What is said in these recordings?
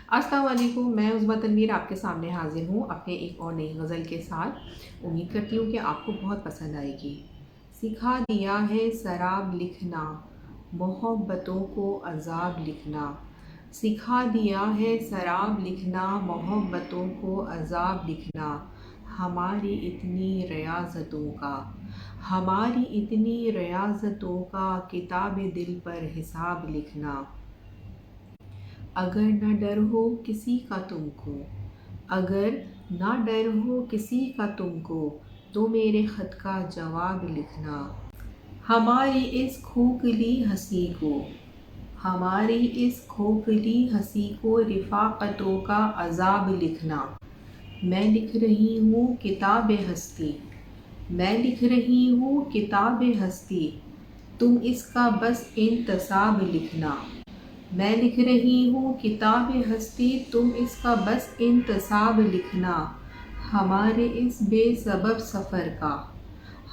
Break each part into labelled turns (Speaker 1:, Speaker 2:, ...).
Speaker 1: السلام علیکم، میں عظمیٰ تنویر آپ کے سامنے حاضر ہوں اپنے ایک اور نئی غزل کے ساتھ۔ امید کرتی ہوں کہ آپ کو بہت پسند آئے گی۔ سکھا دیا ہے سراب لکھنا، محبتوں کو عذاب لکھنا۔ سکھا دیا ہے سراب لکھنا، محبتوں کو عذاب لکھنا۔ ہماری اتنی ریاضتوں کا، ہماری اتنی ریاضتوں کا، کتاب دل پر حساب لکھنا۔ اگر نہ ڈر ہو کسی کا تم کو، اگر نہ ڈر ہو کسی کا تم کو، تو میرے خط کا جواب لکھنا۔ ہماری اس کھوکھلی ہنسی کو، ہماری اس کھوکھلی ہنسی کو، رفاقتوں کا عذاب لکھنا۔ میں لکھ رہی ہوں کتاب ہستی، میں لکھ رہی ہوں کتاب ہستی، تم اس کا بس انتساب لکھنا۔ میں لکھ رہی ہوں کتاب ہستی، تم اس کا بس انتساب لکھنا۔ ہمارے اس بے سبب سفر کا،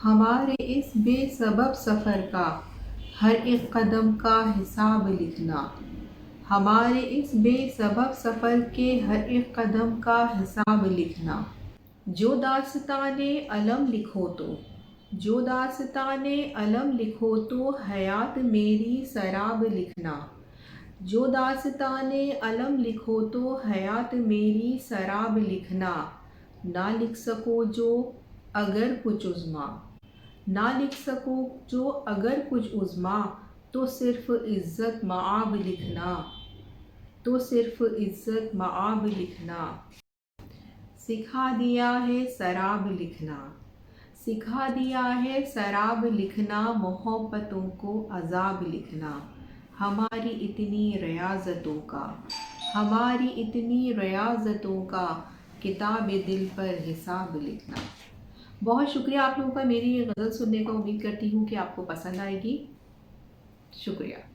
Speaker 1: ہمارے اس بے سبب سفر کا، ہر ایک قدم کا حساب لکھنا۔ ہمارے اس بے سبب سفر کے ہر ایک قدم کا حساب لکھنا۔ جو داستانِ علم لکھو تو، جو داستانِ علم لکھو تو، حیات میری سراب لکھنا۔ جو داستانِ علم لکھو تو، حیات میری سراب لکھنا۔ نہ لکھ سکو جو اگر کچھ عظمیٰ، نہ لکھ سکو جو اگر کچھ عظمیٰ، تو صرف عزت مآب لکھنا، تو صرف عزت مآب لکھنا۔ سکھا دیا ہے سراب لکھنا، سکھا دیا ہے سراب لکھنا، محبتوں کو عذاب لکھنا۔ ہماری اتنی ریاضتوں کا، ہماری اتنی ریاضتوں کا، کتاب دل پر حساب لکھنا۔ بہت شکریہ آپ لوگوں کا میری یہ غزل سننے کا۔ امید کرتی ہوں کہ آپ کو پسند آئے گی۔ شکریہ۔